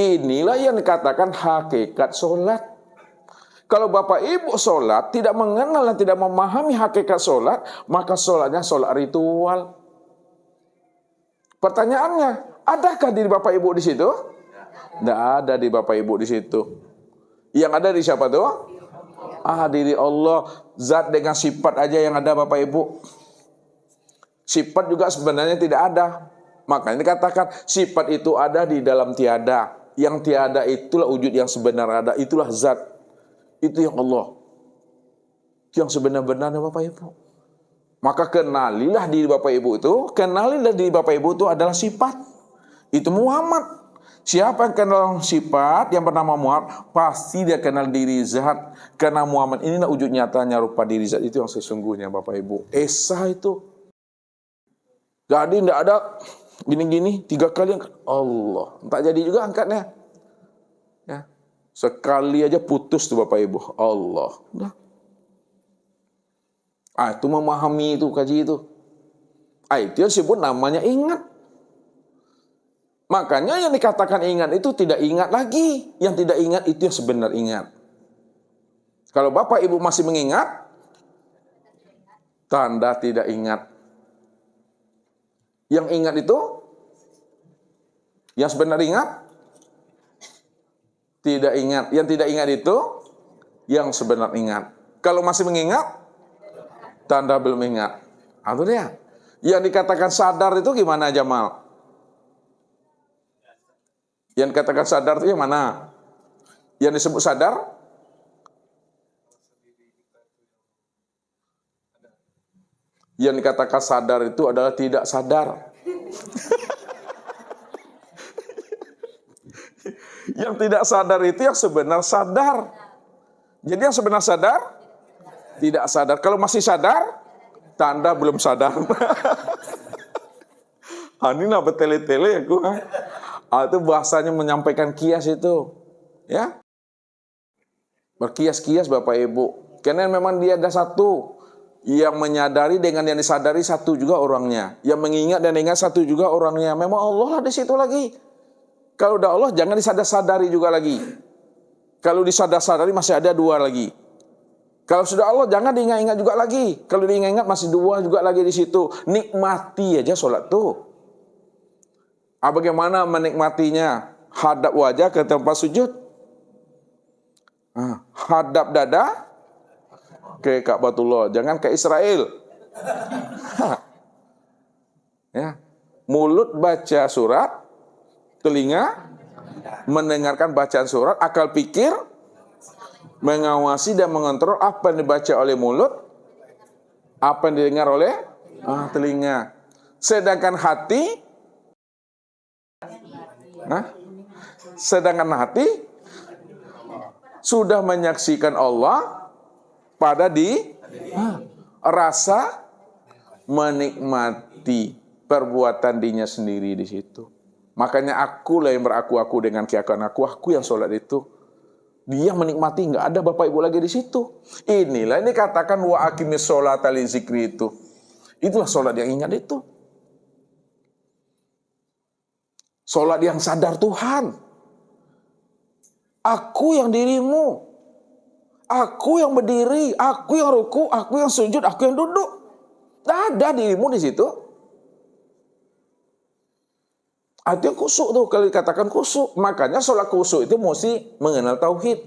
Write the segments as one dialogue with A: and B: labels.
A: Inilah yang dikatakan hakikat sholat. Kalau Bapak Ibu sholat tidak mengenal dan tidak memahami hakikat sholat, maka sholatnya sholat ritual. Pertanyaannya, adakah diri Bapak Ibu di situ? Tidak ada di Bapak Ibu di situ. Yang ada di siapa tuh? Diri Allah. Zat dengan sifat aja yang ada Bapak Ibu. Sifat juga sebenarnya tidak ada. Makanya dikatakan sifat itu ada di dalam tiada. Yang tiada itulah wujud yang sebenar ada. Itulah zat. Itu yang Allah. Yang sebenar-benarnya Bapak Ibu. Maka kenalilah diri Bapak Ibu itu. Kenalilah diri Bapak Ibu itu adalah sifat. Itu Muhammad. Siapa yang kenal sifat yang bernama Muhammad, pasti dia kenal diri zat. Karena Muhammad inilah wujud nyatanya rupa diri zat itu yang sesungguhnya Bapak Ibu. Esa itu. Jadi tidak ada gini-gini 3 kali angkat. Allah. Tak jadi juga angkatnya. Ya. Sekali aja putus tuh Bapak Ibu. Allah. Udah. Itu memahami itu, kaji itu. Itu yang disebut namanya ingat. Makanya yang dikatakan ingat itu tidak ingat lagi. Yang tidak ingat itu yang sebenar ingat. Kalau Bapak Ibu masih mengingat, tanda tidak ingat. Yang ingat itu, yang sebenar ingat, tidak ingat. Yang tidak ingat itu, yang sebenar ingat. Kalau masih mengingat, tanda belum ingat. Itu dia. Yang dikatakan sadar itu gimana, Jamal? Yang dikatakan sadar itu yang mana? Yang disebut sadar? Yang dikatakan sadar itu adalah tidak sadar. Yang tidak sadar itu yang sebenar sadar. Jadi yang sebenar sadar, tidak sadar. Kalau masih sadar, tanda belum sadar. Ini lah bertele-tele aku. Itu bahasanya menyampaikan kias itu. Ya. Berkias-kias Bapak Ibu. Karena memang dia ada satu. Yang menyadari dengan yang disadari satu juga orangnya. Yang mengingat dan ingat satu juga orangnya. Memang Allah lah di situ lagi. Kalau udah Allah jangan disadar-sadari juga lagi. Kalau disadar-sadari masih ada 2 lagi. Kalau sudah Allah jangan diingat-ingat juga lagi. Kalau diingat-ingat masih 2 juga lagi di situ. Nikmati aja sholat tuh. Bagaimana menikmatinya? Hadap wajah ke tempat sujud. Hadap dada ke Ka'batullah. Jangan ke Israel. Ya. Mulut baca surat, telinga mendengarkan bacaan surat, akal pikir mengawasi dan mengontrol apa yang dibaca oleh mulut, apa yang didengar oleh telinga. Sedangkan hati sudah menyaksikan Allah pada rasa menikmati perbuatan dirinya sendiri di situ. Makanya akulah yang beraku-aku dengan keakuan aku yang sholat itu. Dia menikmati, nggak ada Bapak Ibu lagi di situ. Inilah ini katakan wa aqimis sholata li zikri itu. Itulah sholat yang ingat itu. Sholat yang sadar Tuhan. Aku yang dirimu. Aku yang berdiri. Aku yang ruku. Aku yang sujud. Aku yang duduk. Tidak ada dirimu di situ. Itu yang kusuk tuh. Kalau dikatakan kusuk. Makanya sholat kusuk itu mesti mengenal tauhid.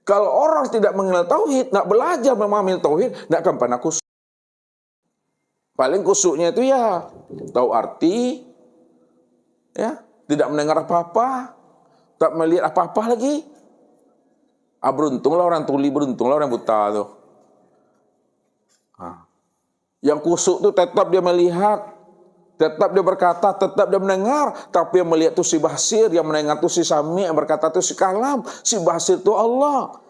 A: Kalau orang tidak mengenal tauhid, tidak belajar memahami tauhid, tidak akan pernah kusuk. Paling kusuknya itu ya tahu arti. Ya, tidak mendengar apa-apa, tak melihat apa-apa lagi. Beruntunglah orang tuli, beruntunglah orang buta tuh. Yang kusuk tuh tetap dia melihat, tetap dia berkata, tetap dia mendengar, tapi yang melihat tuh si basir, yang mendengar tuh si sami, yang berkata tuh si kalam, si basir tuh Allah,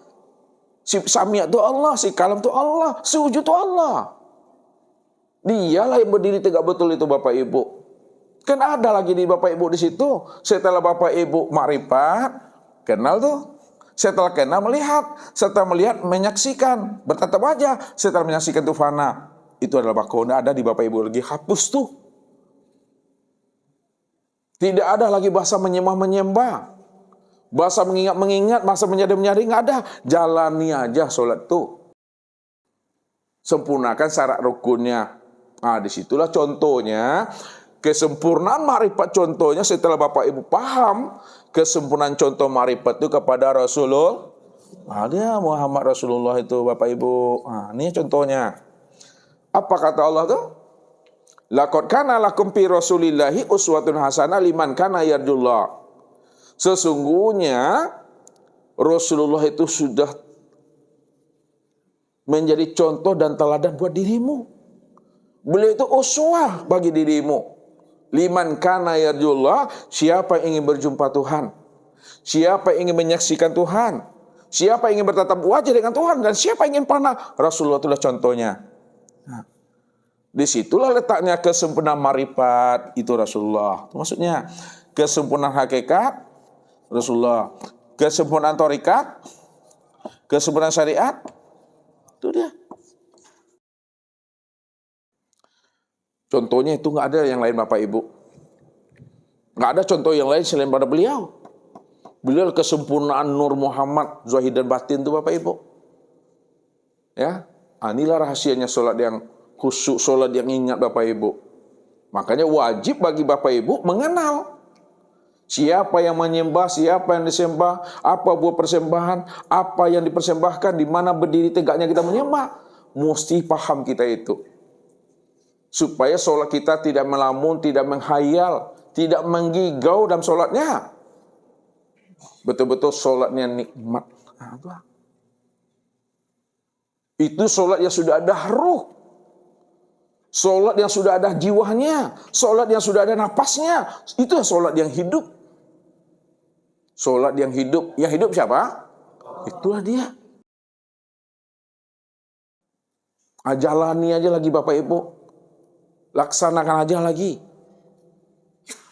A: si sami tuh Allah, si kalam tuh Allah, si wujud tuh Allah. Dialah yang berdiri tegak betul itu Bapak Ibu. Kan ada lagi di Bapak Ibu di situ. Setelah Bapak Ibu makrifat, kenal tuh. Setelah kenal melihat, setelah melihat menyaksikan, bertatap wajah. Setelah menyaksikan itu fana. Itu adalah bakoda ada di Bapak Ibu lagi hapus tuh. Tidak ada lagi bahasa menyembah-menyembah, bahasa mengingat-mengingat, bahasa menyadari-menyadari, nggak ada. Jalani aja solat itu. Sempurnakan syarat rukunnya. Nah, disitulah contohnya kesempurnaan makrifat. Contohnya setelah Bapak Ibu paham kesempurnaan contoh makrifat itu kepada Rasulullah. Dia Muhammad Rasulullah itu Bapak Ibu. Nah, ini contohnya. Apa kata Allah tuh? Laqad kana lakum fi Rasulillahi uswatun hasanah liman kana yarjullah. Sesungguhnya Rasulullah itu sudah menjadi contoh dan teladan buat dirimu. Beliau itu uswah bagi dirimu. Liman kana yarjullah, siapa yang ingin berjumpa Tuhan, siapa yang ingin menyaksikan Tuhan, siapa yang ingin bertatap wajah dengan Tuhan, dan siapa yang ingin panah, Rasulullah itulah contohnya. Nah, disitulah letaknya kesempurnaan marifat itu Rasulullah. Itu maksudnya kesempurnaan hakikat Rasulullah, kesempurnaan thariqat, kesempurnaan syariat, itu dia. Contohnya itu nggak ada yang lain Bapak Ibu. Nggak ada contoh yang lain selain pada beliau. Beliau kesempurnaan Nur Muhammad, zahir dan batin itu Bapak Ibu. Ya, inilah rahasianya sholat yang khusyuk, sholat yang ingat Bapak Ibu. Makanya wajib bagi Bapak Ibu mengenal siapa yang menyembah, siapa yang disembah, apa buah persembahan, apa yang dipersembahkan, di mana berdiri tegaknya kita menyembah. Mesti paham kita itu. Supaya sholat kita tidak melamun, tidak menghayal, tidak menggigau dalam sholatnya. Betul-betul sholatnya nikmat. Itu sholat yang sudah ada ruh. Sholat yang sudah ada jiwanya. Sholat yang sudah ada napasnya. Itu sholat yang hidup. Sholat yang hidup. Yang hidup siapa? Itulah dia. Jalani aja lagi Bapak Ibu. Laksanakan aja lagi.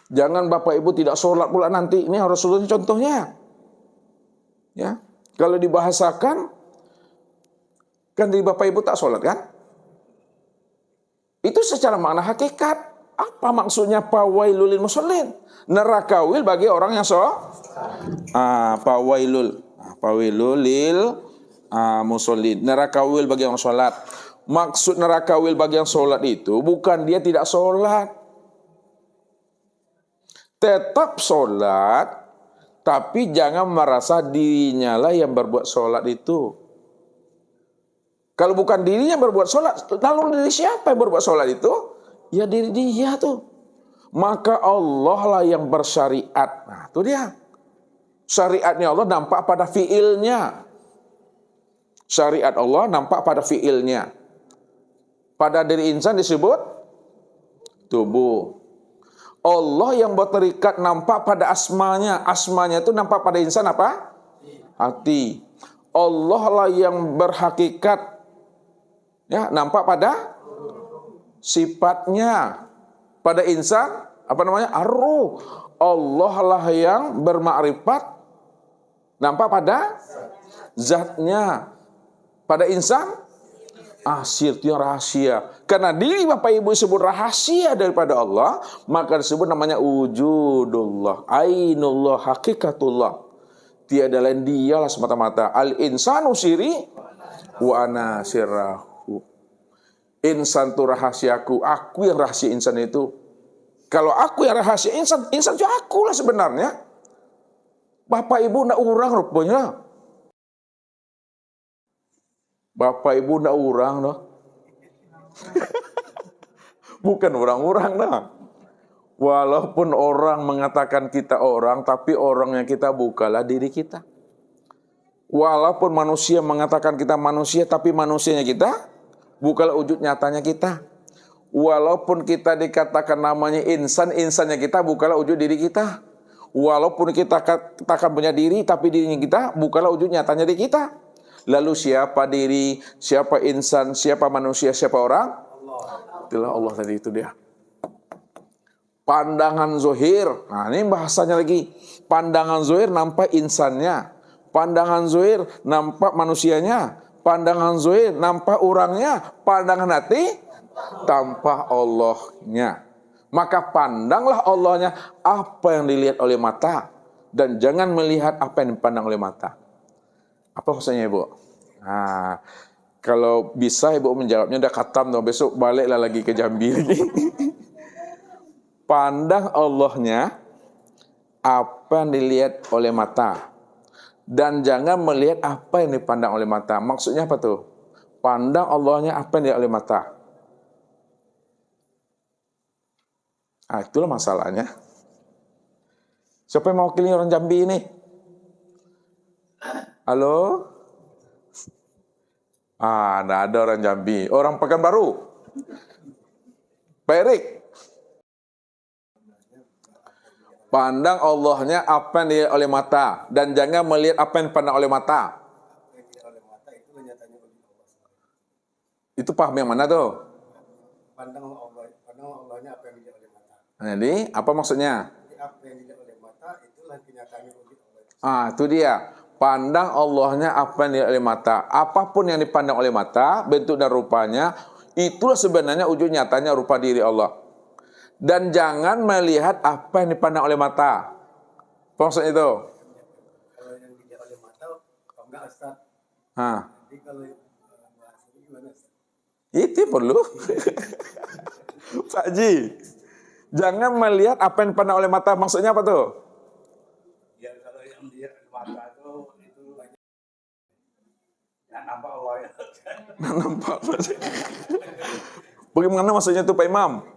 A: Jangan Bapak Ibu tidak sholat pula nanti. Ini harus contohnya. Ya, kalau dibahasakan, kan di Bapak Ibu tak sholat kan? Itu secara makna hakikat. Apa maksudnya fawailul lil musallin? Neraka wil bagi orang yang sholat. Fawailul lil musallin. Neraka wil bagi orang sholat. Maksud neraka wil bagi yang sholat itu bukan dia tidak sholat. Tetap sholat, tapi jangan merasa dirinya lah yang berbuat sholat itu. Kalau bukan dirinya berbuat sholat, lalu diri siapa yang berbuat sholat itu? Ya diri dia tuh. Maka Allah lah yang bersyariat. Nah itu dia. Syariatnya Allah nampak pada fiilnya. Syariat Allah nampak pada fiilnya. Pada diri insan disebut tubuh. Allah yang berterikat nampak pada asmanya. Asmanya itu nampak pada insan apa? Hati. Allah lah yang berhakikat. Ya, nampak pada sifatnya. Pada insan, apa namanya? Ar-ruh. Allah lah yang bermakrifat. Nampak pada zatnya. Pada insan, sir itu yang rahasia. Karena diri Bapak Ibu disebut rahasia daripada Allah, maka disebut namanya wujudullah, ainullah, hakikatullah. Tiada lain dialah semata-mata. Al-insanu siri wa ana sirrahu. Insan itu rahasiaku, aku yang rahasia insan itu. Kalau aku yang rahasia insan, insan itu aku lah sebenarnya. Bapak Ibu ndak urang rupanya. Bapak Ibu ndak urang loh. Bukan orang-orang dah. Walaupun orang mengatakan kita orang, tapi orangnya kita bukanlah diri kita. Walaupun manusia mengatakan kita manusia, tapi manusianya kita bukanlah wujud nyatanya kita. Walaupun kita dikatakan namanya insan, insannya kita bukanlah wujud diri kita. Walaupun kita katakan punya diri, tapi dirinya kita bukanlah wujud nyatanya diri kita. Lalu siapa diri, siapa insan, siapa manusia, siapa orang? Itulah Allah tadi, itu dia. Pandangan zohir. Nah ini bahasanya lagi. Pandangan zohir nampak insannya. Pandangan zohir nampak manusianya. Pandangan zohir nampak orangnya. Pandangan hati tampak Allahnya. Maka pandanglah Allahnya apa yang dilihat oleh mata, dan jangan melihat apa yang dipandang oleh mata. Apa maksudnya, Ibu? Nah, kalau bisa Ibu menjawabnya udah khatam tuh, besok baliklah lagi ke Jambi lagi. Pandang Allahnya apa yang dilihat oleh mata, dan jangan melihat apa yang dipandang oleh mata. Maksudnya apa tuh? Pandang Allahnya apa yang dilihat oleh mata. Ah, itulah masalahnya. Siapa yang mau wakili orang Jambi ini? Halo? Ah, enggak ada orang Jambi. Orang Pekanbaru. Pak Erik. Pandang Allahnya apa yang dilihat oleh mata, dan jangan melihat apa yang dipandang oleh mata. Itu paham yang mana tuh?
B: Pandang Allahnya apa yang dilihat oleh mata.
A: Jadi, apa maksudnya?
B: Apa yang dilihat oleh mata itulah kenyataannya wujud Allah.
A: Ah, itu dia. Pandang Allahnya apa yang dilihat oleh mata. Apapun yang dipandang oleh mata, bentuk dan rupanya, itulah sebenarnya wujud nyatanya rupa diri Allah. Dan jangan melihat apa yang dipandang oleh mata. Apa maksudnya itu?
B: Kalau yang dilihat oleh mata, kalau enggak Ustaz. Jadi kalau bahas ini gimana Ustaz?
A: Itu perlu. Pak Haji, jangan melihat apa yang dipandang oleh mata. Maksudnya apa tuh?
B: Ya kalau yang dilihat oleh mata itu banyak. Nggak nampak Allah ya.
A: Nampak. Bagaimana maksudnya itu Pak Imam?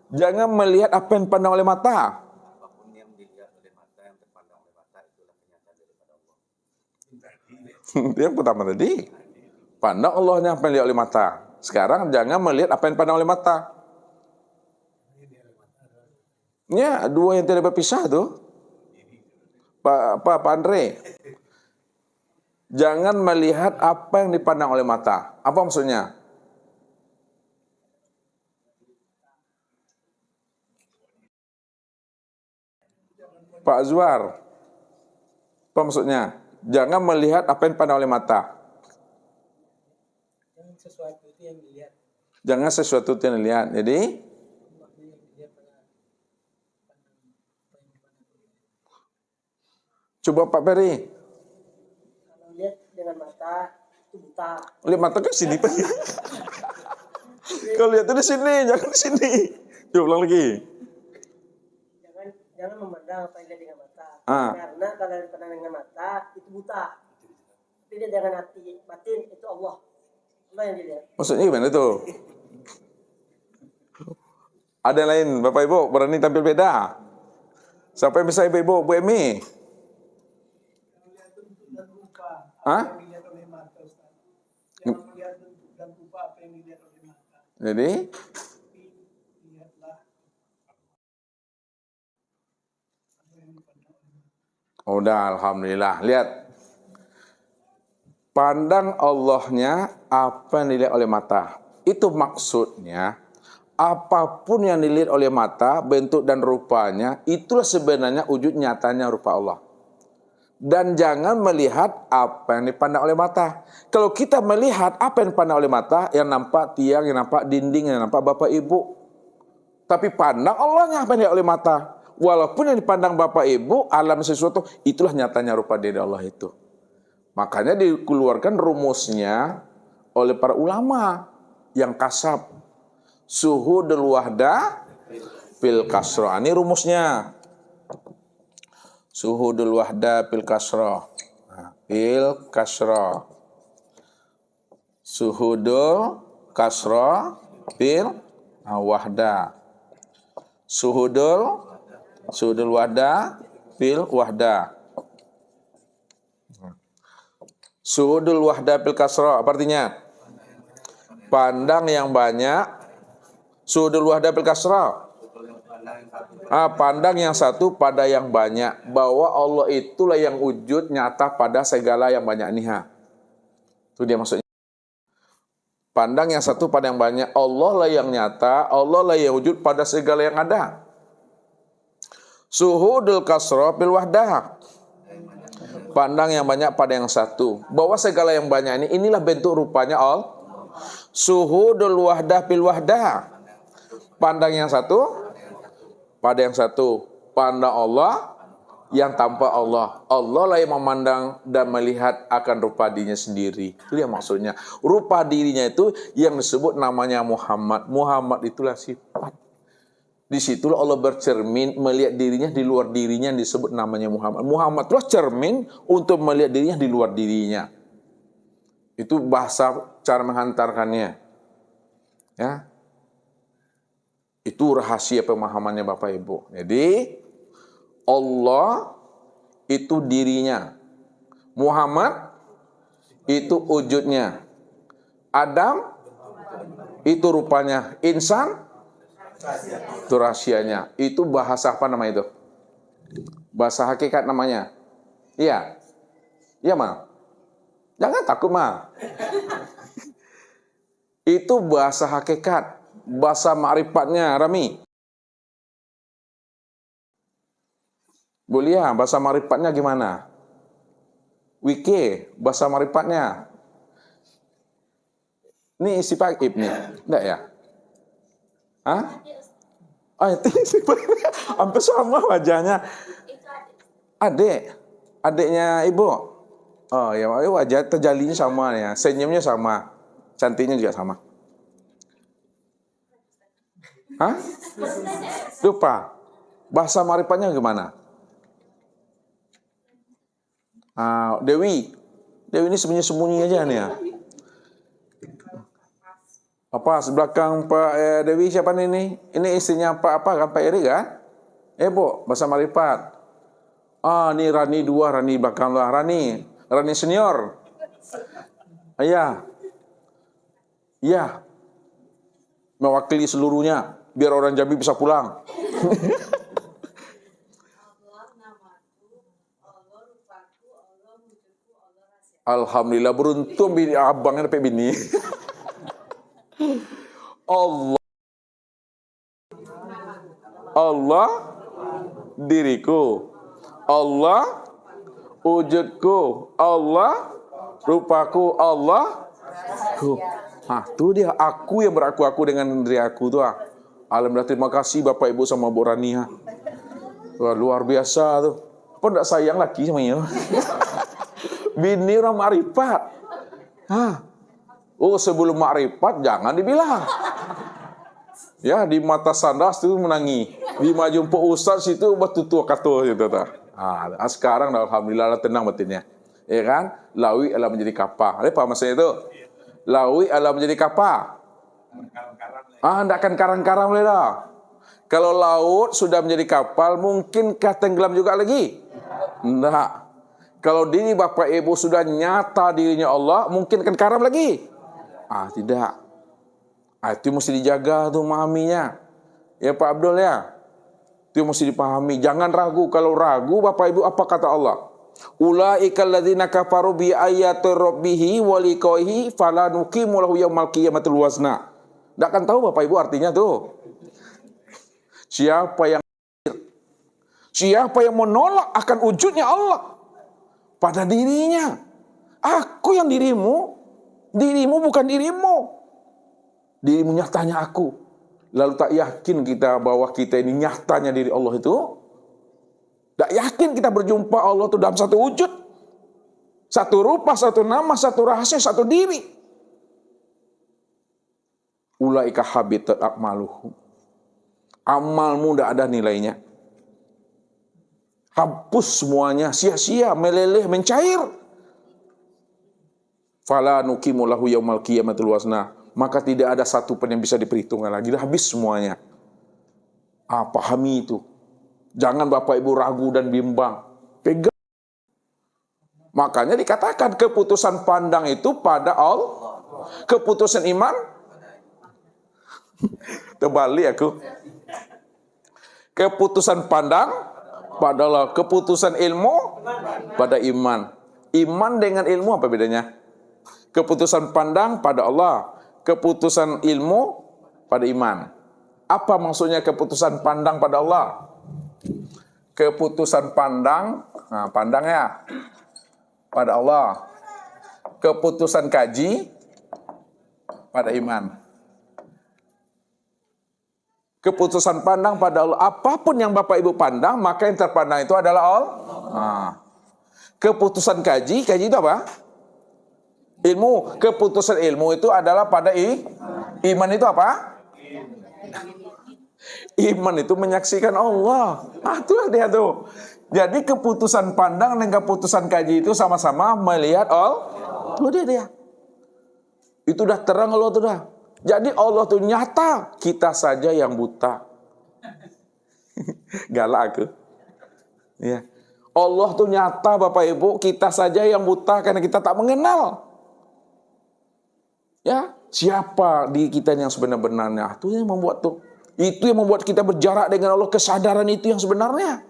A: Jangan melihat apa yang dipandang oleh mata.
B: Apapun yang dilihat oleh mata, yang terpandang oleh mata, itulah kenyataan daripada Allah.
A: Yang pertama tadi, pandang Allahnya apa yang dilihat oleh mata. Sekarang jangan melihat apa yang dipandang oleh mata. Ya, dua yang tidak berpisah tuh. Pak Andre. Jangan melihat apa yang dipandang oleh mata. Apa maksudnya? Pak Azwar. Apa maksudnya? Jangan melihat apa yang dipandang oleh mata.
B: Jangan sesuatu itu yang dilihat.
A: Jangan sesuatu itu yang dilihat. Jadi, coba Pak Peri.
B: Kalau lihat dengan mata itu buta.
A: Lihat mata ke sini Pak. Kalau lihat itu di sini, jangan di sini. Coba ulang lagi.
B: Jangan memandang apa yang dilihat dengan mata.
A: Ah.
B: Karena kalau dipandang dengan mata itu buta. Tapi dia dengan hati batin itu Allah. Allah yang dilihat.
A: Maksudnya gimana tuh? Ada yang lain, Bapak Ibu berani tampil beda? Siapa yang bisa Ibu-Ibu, Bu Emi? Hah? Jadi? Udah, alhamdulillah. Lihat. Pandang Allahnya apa yang dilihat oleh mata. Itu maksudnya, apapun yang dilihat oleh mata, bentuk dan rupanya, itulah sebenarnya wujud nyatanya rupa Allah. Dan jangan melihat apa yang dipandang oleh mata. Kalau kita melihat apa yang dipandang oleh mata, yang nampak tiang, yang nampak dinding, yang nampak bapak ibu. Tapi pandang Allahnya apa yang dilihat oleh mata. Walaupun yang dipandang bapak ibu, alam sesuatu, itulah nyatanya rupa diri Allah itu. Makanya dikeluarkan rumusnya oleh para ulama yang kasab. Suhudul wahda fil kasra. Ini rumusnya. Suhudul wahda fil kasra. Fil kasra. Suhudul kasra fil wahda. Suhudul wahda fil wahda. Suhudul wahda fil kasra, apa artinya? Pandang yang banyak. Suhudul wahda fil kasra. Pandang yang satu pada yang banyak. Bahwa Allah itulah yang wujud nyata pada segala yang banyak niha. Itu dia maksudnya. Pandang yang satu pada yang banyak. Allah lah yang nyata. Allah lah yang wujud pada segala yang ada. Suhudul kasra fil wahdah. Pandang yang banyak pada yang satu. Bahwa segala yang banyak ini, inilah bentuk rupanya Allah. Suhudul wahdah fil wahdah. Pandang yang satu pada yang satu. Pandang Allah yang tanpa Allah. Allah lah yang memandang dan melihat akan rupa dirinya sendiri. Itu yang maksudnya. Rupa dirinya itu yang disebut namanya Muhammad. Muhammad itulah sifat. Di situlah Allah bercermin melihat dirinya di luar dirinya yang disebut namanya Muhammad. Muhammad itulah cermin untuk melihat dirinya di luar dirinya. Itu bahasa cara menghantarkannya. Ya. Itu rahasia pemahamannya Bapak Ibu. Jadi Allah itu dirinya. Muhammad itu wujudnya. Adam itu rupanya. Insan itu rahasianya. Itu bahasa apa nama itu? Bahasa hakikat namanya. Iya. Iya, Ma. Jangan takut, Ma. Itu bahasa hakikat. Bahasa ma'rifatnya, Rami. Boleh ya, bahasa ma'rifatnya gimana? Wiki, bahasa ma'rifatnya. Ini isi Pak nih. Enggak ya? Hah? Ah, itu hampir sama wajahnya. Adiknya ibu. Oh ya, wajah terjalinya sama ya, senyumnya sama, cantiknya juga sama. Hah? Lupa. Bahasa marifatnya gimana? Dewi ini sembunyi aja nih ya. Apa belakang Pak Dewi siapa nih ini? Ini istrinya Pak apa kan Pak Eri kan? Bu, bahasa marifat. Ini Rani 2, Rani belakang lah, Rani senior. Iya. Iya. Mewakili seluruhnya biar orang Jambi bisa pulang. Alhamdulillah beruntung bini abangnya dapat bini. Allah diriku, Allah wujudku, Allah rupaku, Allah ku. Tuh dia aku yang beraku-aku dengan diri aku tuh. Alhamdulillah, terima kasih Bapak Ibu sama Bu Rani. Wah, luar biasa tuh. Apa enggak sayang lagi sama ini? Bini orang makrifat. Sebelum makrifat jangan dibilang. Ya, di mata sandas itu menangi. Di jumpa ustaz itu betul-betul kata gitu ta. Sekarang alhamdulillah tenang batinnya. Ya kan? Lawi adalah menjadi kapal. Ada apa maksudnya itu? Lawi adalah menjadi kapal. Enggak akan karang-karang boleh dah. Kalau laut sudah menjadi kapal, mungkinkah tenggelam juga lagi? Enggak. Kalau diri Bapak Ibu sudah nyata dirinya Allah, mungkin akan karam lagi? Tidak. Itu mesti dijaga tuh memahaminya. Ya Pak Abdul ya. Itu mesti dipahami. Jangan ragu. Kalau ragu Bapak Ibu apa kata Allah? Ulaikal ladzina kafaru bi ayati rabbihi wa liqaihi fala nuqimu lahu yaumal qiyamatil wazna. Enggak akan tahu Bapak Ibu artinya tuh. Siapa yang menolak akan wujudnya Allah pada dirinya. Aku yang dirimu bukan dirimu. Dirimu nyatanya aku. Lalu tak yakin kita bahwa kita ini nyatanya diri Allah itu? Tak yakin kita berjumpa Allah itu dalam satu wujud, satu rupa, satu nama, satu rahasia, satu diri. Ulaika habitat a'maluhum. Amalmu tidak ada nilainya. Hapus semuanya, sia-sia, meleleh, mencair. Fala nuqimu lahu yaumal qiyamatil wazna. Maka tidak ada satu pun yang bisa diperhitungkan lagi. Dah habis semuanya. Pahami itu. Jangan Bapak Ibu ragu dan bimbang. Pegang. Makanya dikatakan keputusan pandang itu pada Allah. Keputusan iman. Terbalik aku. Keputusan pandang pada Allah. Keputusan ilmu pada iman. Iman dengan ilmu apa bedanya? Keputusan pandang pada Allah. Keputusan ilmu pada iman. Apa maksudnya keputusan pandang pada Allah? Keputusan pandang, pandang ya, pada Allah. Keputusan kaji pada iman. Keputusan pandang pada Allah. Apapun yang Bapak Ibu pandang, maka yang terpandang itu adalah Allah. Nah. Keputusan kaji itu apa? Ilmu. Keputusan ilmu itu adalah pada iman itu apa? Iman itu menyaksikan Allah. Itulah dia tuh. Jadi keputusan pandang dan keputusan kaji itu sama-sama melihat Allah. Itu dia. Itu udah terang Allah tuh dah. Jadi Allah tuh nyata, kita saja yang buta. Galak aku. Ya. Allah tuh nyata Bapak Ibu, kita saja yang buta karena kita tak mengenal. Ya, siapa di kita yang sebenar-benarnya? Itu yang membuat tuh. Itu yang membuat kita berjarak dengan Allah, kesadaran itu yang sebenarnya.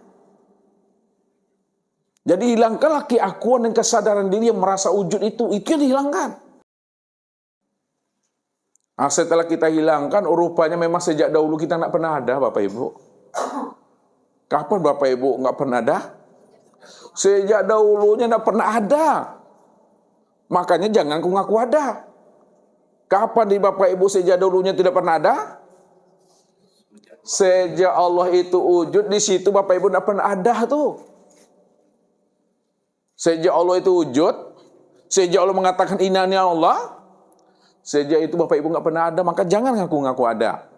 A: Jadi hilangkanlah keakuan dan kesadaran diri yang merasa wujud itu yang dihilangkan. Setelah kita hilangkan, rupanya memang sejak dahulu kita nggak pernah ada, Bapak Ibu. Kapan Bapak Ibu nggak pernah ada? Sejak dahulunya nggak pernah ada. Makanya jangan ngaku ada. Kapan di Bapak Ibu sejak dahulunya tidak pernah ada? Sejak Allah itu wujud, di situ Bapak Ibu nggak pernah ada tuh. Sejak Allah itu wujud, sejak Allah mengatakan inani Allah, sejak itu Bapak Ibu nggak pernah ada, maka jangan ngaku-ngaku ada.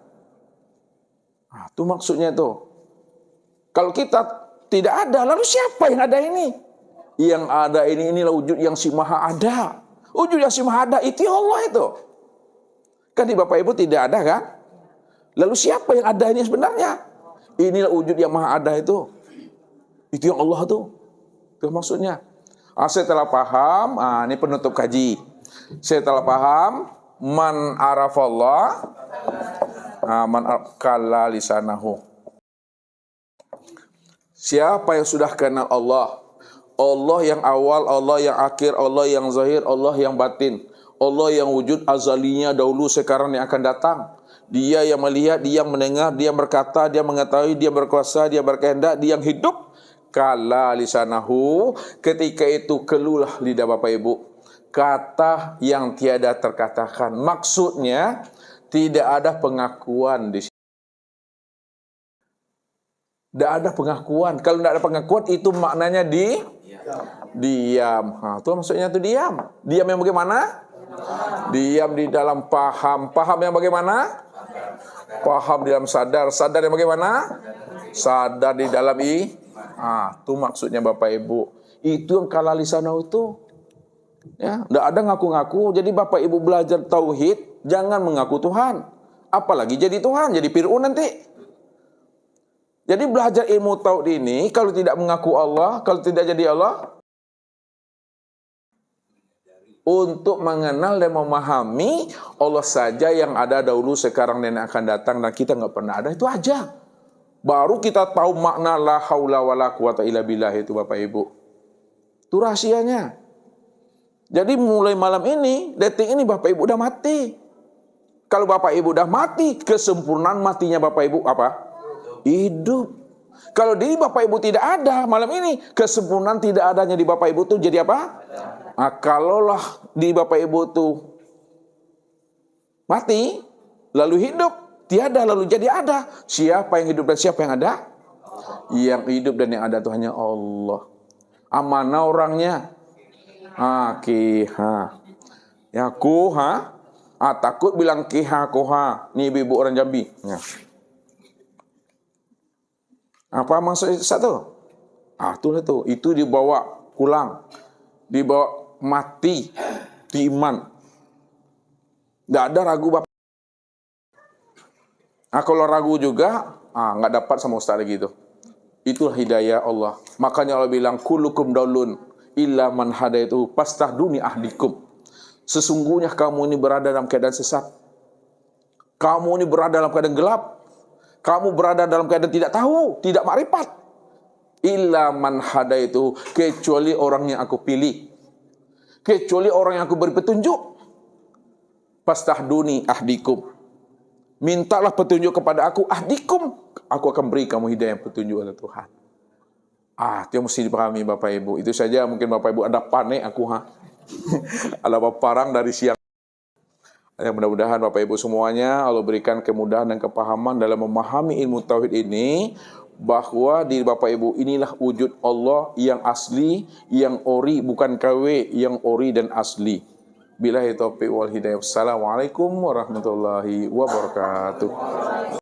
A: Itu maksudnya tuh. Kalau kita tidak ada, lalu siapa yang ada ini? Yang ada inilah wujud yang si maha ada. Wujud yang si maha ada, itu Allah itu. Kan di Bapak Ibu tidak ada kan? Lalu siapa yang ada ini sebenarnya? Inilah wujud yang maha ada itu. Itu yang Allah tuh. Itu maksudnya. Saya telah paham, ini penutup kaji. Saya telah paham, man arafallah, man kalla lisanahu. Siapa yang sudah kenal Allah? Allah yang awal, Allah yang akhir, Allah yang zahir, Allah yang batin. Allah yang wujud azalinya dahulu, sekarang yang akan datang. Dia yang melihat, dia yang mendengar, dia yang berkata, dia mengetahui, dia berkuasa, dia berkehendak, dia yang hidup. Kala lisanahu, ketika itu keluarlah lidah Bapak Ibu kata yang tiada terkatakan. Maksudnya tidak ada pengakuan di sini. Tidak ada pengakuan. Kalau tidak ada pengakuan itu maknanya diam. Itu maksudnya itu diam. Diam yang bagaimana? Diam di dalam paham. Paham yang bagaimana? Paham di dalam sadar. Sadar yang bagaimana? Sadar di dalam itu maksudnya Bapak Ibu. Itu yang kala lisanau itu. Ya, tidak ada ngaku-ngaku. Jadi Bapak Ibu belajar tauhid, jangan mengaku Tuhan. Apalagi jadi Tuhan, jadi Fir'aun nanti. Jadi belajar ilmu tauhid ini, kalau tidak mengaku Allah, kalau tidak jadi Allah, untuk mengenal dan memahami Allah saja yang ada dahulu, sekarang dan akan datang, dan kita nggak pernah ada, itu aja. Baru kita tahu makna la haula wala quwata illa billah itu Bapak Ibu. Itu rahasianya. Jadi mulai malam ini, detik ini Bapak Ibu udah mati. Kalau Bapak Ibu udah mati, kesempurnaan matinya Bapak Ibu apa? Hidup. Kalau diri Bapak Ibu tidak ada malam ini, kesempurnaan tidak adanya di Bapak Ibu itu jadi apa? Kalaulah di Bapak Ibu itu mati, lalu hidup, tiada lalu jadi ada. Siapa yang hidup dan siapa yang ada? Yang hidup dan yang ada itu hanya Allah. Amanah orangnya. Kiha. Ya kuha. Takut bilang kiha kuha. Ni ibu orang Jambi. Ya. Apa maksudnya satu? Itulah tuh. Itu dibawa pulang. Dibawa mati di iman. Tidak ada ragu Bapak. Kalau ragu juga, nggak dapat sama Ustaz lagi itu. Itulah hidayah Allah. Makanya Allah bilang, kullukum daulun illa man hadaitu fastahduni ahdikum. Sesungguhnya kamu ini berada dalam keadaan sesat. Kamu ini berada dalam keadaan gelap. Kamu berada dalam keadaan tidak tahu, tidak makrifat. Illa man hadaitu, kecuali orang yang aku pilih. Kecuali orang yang aku beri petunjuk. Fastahduni ahdikum. Mintalah petunjuk kepada aku, ahdikum. Aku akan beri kamu hidayah petunjuk oleh Tuhan. Itu yang mesti dipahami Bapak Ibu. Itu saja, mungkin Bapak Ibu ada panik aku Ada perang dari siang. Ya, mudah-mudahan Bapak Ibu semuanya Allah berikan kemudahan dan kepahaman dalam memahami ilmu tauhid ini, bahwa diri Bapak Ibu inilah wujud Allah yang asli, yang ori, bukan KW, yang ori dan asli. Billahi taufiq wal hidayah. Wassalamualaikum warahmatullahi wabarakatuh.